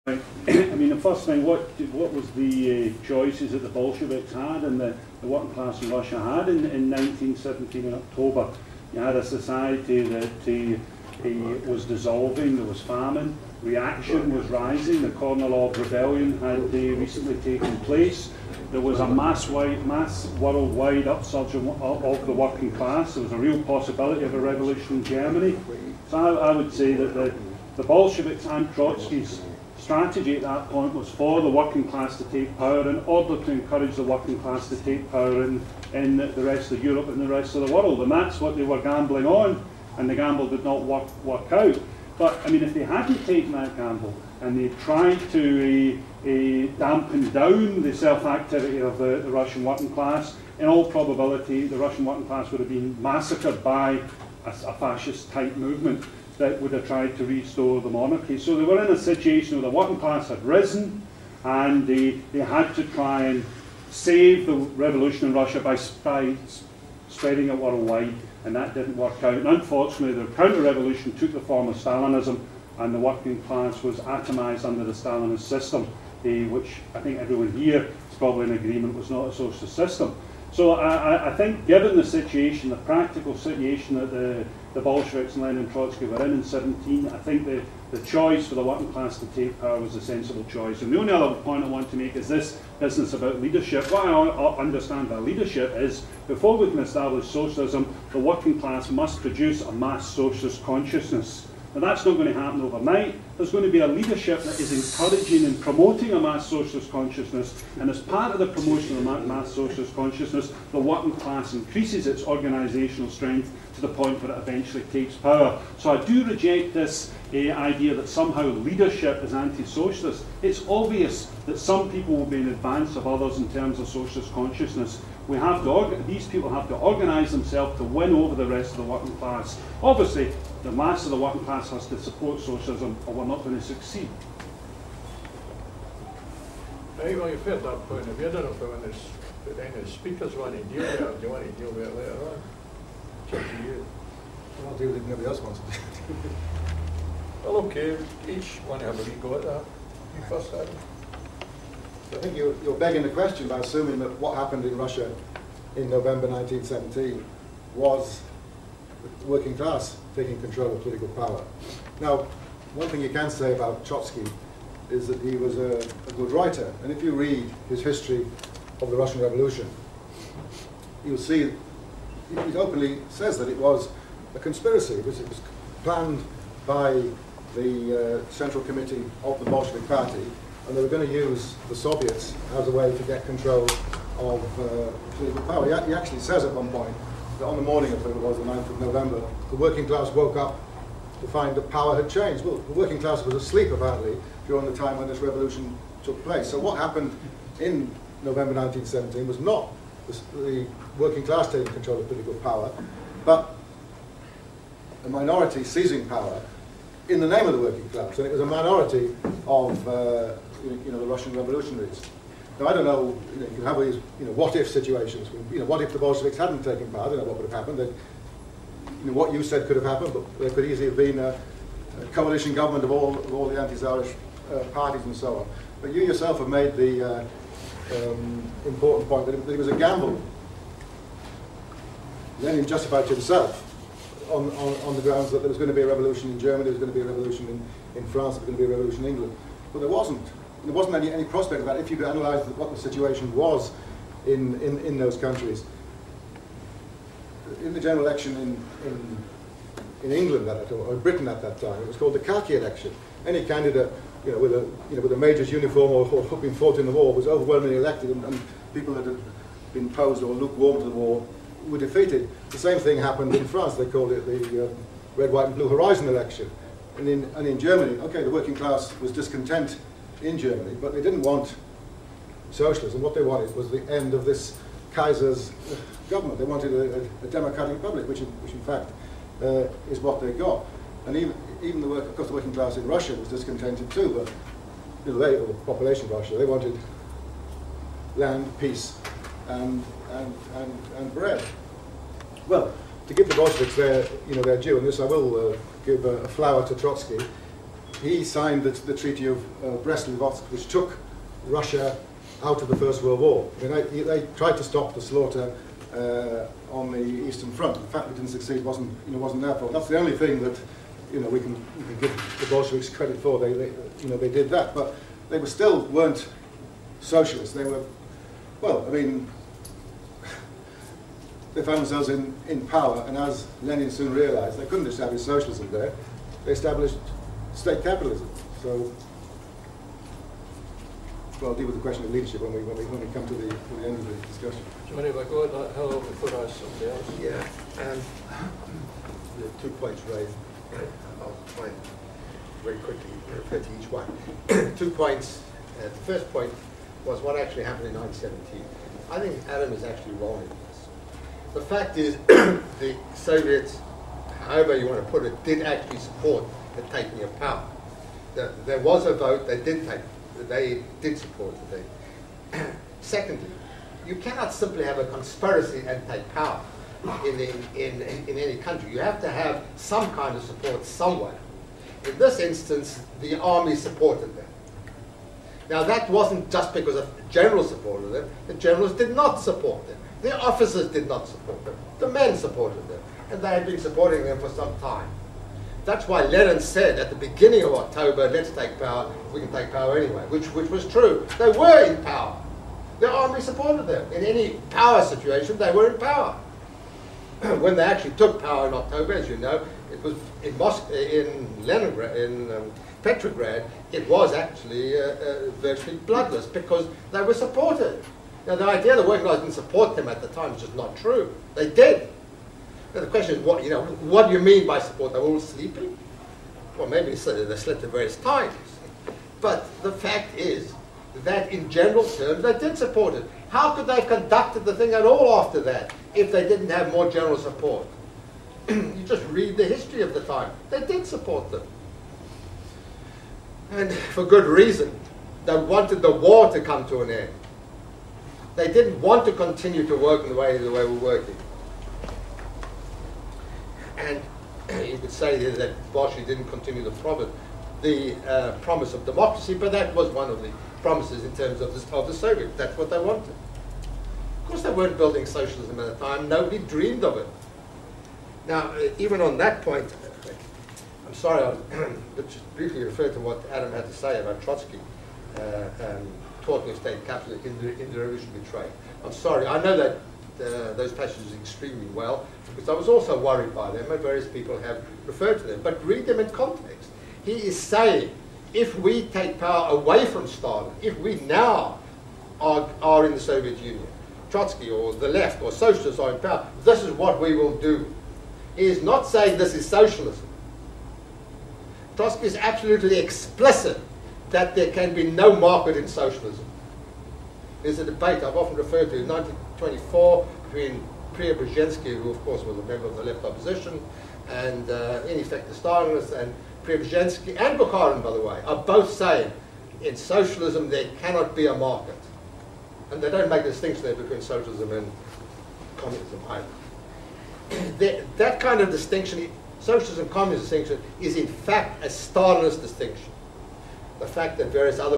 I mean, the first thing, what was the choices that the Bolsheviks had and the working class in Russia had in 1917 in October? You had a society that was dissolving, there was famine, reaction was rising, the Kornilov rebellion had recently taken place, there was a mass worldwide upsurge of the working class, there was a real possibility of a revolution in Germany. So I would say that the Bolsheviks and Trotsky's strategy at that point was for the working class to take power in order to encourage the working class to take power in the rest of Europe and the rest of the world. And that's what they were gambling on, and the gamble did not work out. But, I mean, if they hadn't taken that gamble and they tried to dampen down the self-activity of the Russian working class, in all probability the Russian working class would have been massacred by a fascist-type movement that would have tried to restore the monarchy. So they were in a situation where the working class had risen and they had to try and save the revolution in Russia by spreading it worldwide, and that didn't work out. And unfortunately, the counter-revolution took the form of Stalinism, and the working class was atomized under the Stalinist system, which I think everyone here is probably in agreement was not a socialist system. So I think, given the situation, the practical situation that the Bolsheviks and Lenin and Trotsky were in 17, I think the choice for the working class to take power was a sensible choice. And the only other point I want to make is this business about leadership. What I understand by leadership is, before we can establish socialism, the working class must produce a mass socialist consciousness. Now, that's not going to happen overnight. There's going to be a leadership that is encouraging and promoting a mass socialist consciousness, and as part of the promotion of mass socialist consciousness, the working class increases its organisational strength to the point where it eventually takes power. So I do reject this idea that somehow leadership is anti-socialist. It's obvious that some people will be in advance of others in terms of socialist consciousness. We have to these people have to organise themselves to win over the rest of the working class. Obviously, the mass of the working class has to support socialism, or we're not going to succeed. Right, well, you've heard that point of view. I don't know if any of the speakers want to deal with it, or do you want to deal with it later on? It's up to you. I'll deal with it, nobody else wants to. Well, okay, each one have a wee go at that. You first, Adam. I think you're begging the question by assuming that what happened in Russia in November 1917 was the working class taking control of political power. Now, one thing you can say about Trotsky is that he was a good writer, and if you read his history of the Russian Revolution, you'll see he openly says that it was a conspiracy. It was planned by the Central Committee of the Bolshevik Party, and they were going to use the Soviets as a way to get control of political power. He actually says at one point that on the morning of, I think it was the 9th of November, the working class woke up to find that power had changed. Well, the working class was asleep, apparently, during the time when this revolution took place. So what happened in November 1917 was not the working class taking control of political power, but a minority seizing power in the name of the working class. And it was a minority of the Russian revolutionaries. Now, I don't know, you can have these what-if situations. What if the Bolsheviks hadn't taken power? I don't know what would have happened. What you said could have happened, but there could easily have been a coalition government of all the anti-Tsarist parties and so on. But you yourself have made the important point that it was a gamble. Lenin justified to himself on the grounds that there was going to be a revolution in Germany, there was going to be a revolution in France, there was going to be a revolution in England. But there wasn't. There wasn't any prospect of that if you could analyse what the situation was in those countries. In the general election in England or Britain at that time, it was called the khaki election. Any candidate with a major's uniform or who'd been fought in the war was overwhelmingly elected, and people that had been opposed or lukewarm to the war were defeated. The same thing happened in France. They called it the Red, White and Blue Horizon election. And in Germany, okay, the working class was discontent in Germany, but they didn't want socialism. What they wanted was the end of this Kaiser's government. They wanted a democratic republic, which in fact is what they got. And even of course, the working class in Russia was discontented too, but the population of Russia, they wanted land, peace, and bread. Well, to give the Bolsheviks their due, and this I will give a flower to Trotsky. he signed the Treaty of Brest-Litovsk, which took Russia out of the First World War. I mean, they tried to stop the slaughter on the Eastern Front. The fact they didn't succeed wasn't their fault. That's the only thing that we can give the Bolsheviks credit for. They did that, but they weren't socialists. They were, well, I mean, they found themselves in power, and as Lenin soon realized, they couldn't establish socialism there. They established state capitalism. So, well, I'll deal with the question of leadership when we come to the end of the discussion. Johnny, if I go at that hill before I ask somebody else. Yeah, the 2 points raised. I'll try and very quickly refer to each one. 2 points. The first point was what actually happened in 1917. I think Adam is actually wrong in this. The fact is, the Soviets, however you want to put it, did actually support the taking of power. There was a vote, they did support the thing. Secondly, you cannot simply have a conspiracy and take power in any country. You have to have some kind of support somewhere. In this instance, the army supported them. Now that wasn't just because the generals supported them. The generals did not support them. The officers did not support them. The men supported them. And they had been supporting them for some time. That's why Lenin said at the beginning of October, let's take power, we can take power anyway, which was true. They were in power. The army supported them. In any power situation, they were in power. When they actually took power in October, as you know, it was in Leningrad, in Petrograd, it was actually virtually bloodless because they were supported. Now the idea the working class didn't support them at the time is just not true. They did. Now the question is, what do you mean by support? They were all sleeping? Well, maybe they slept at various times. But the fact is that in general terms, they did support it. How could they have conducted the thing at all after that if they didn't have more general support? You just read the history of the time. They did support them. And for good reason. They wanted the war to come to an end. They didn't want to continue to work in the way we're working. And you could say that Bolshevik didn't continue the promise of democracy, but that was one of the promises in terms of the Soviets. That's what they wanted. Of course, they weren't building socialism at the time. Nobody dreamed of it. Now, even on that point, I'm sorry, I'll just briefly refer to what Adam had to say about Trotsky talking of state capitalism in the revolutionary trade. I'm sorry, I know that those passages extremely well, because I was also worried by them, and various people have referred to them, but read them in context. He is saying, if we take power away from Stalin, if we now are in the Soviet Union, Trotsky or the left or socialists are in power, this is what we will do. He is not saying this is socialism. Trotsky is absolutely explicit that there can be no market in socialism. There's a debate I've often referred to in 1924 between Preobrazhensky, who of course was a member of the left opposition, and in effect the Stalinists, and Preobrazhensky and Bukharin, by the way, are both saying in socialism there cannot be a market. And they don't make a distinction there between socialism and communism either. That kind of distinction, socialism and communism distinction, is in fact a Stalinist distinction. The fact that various other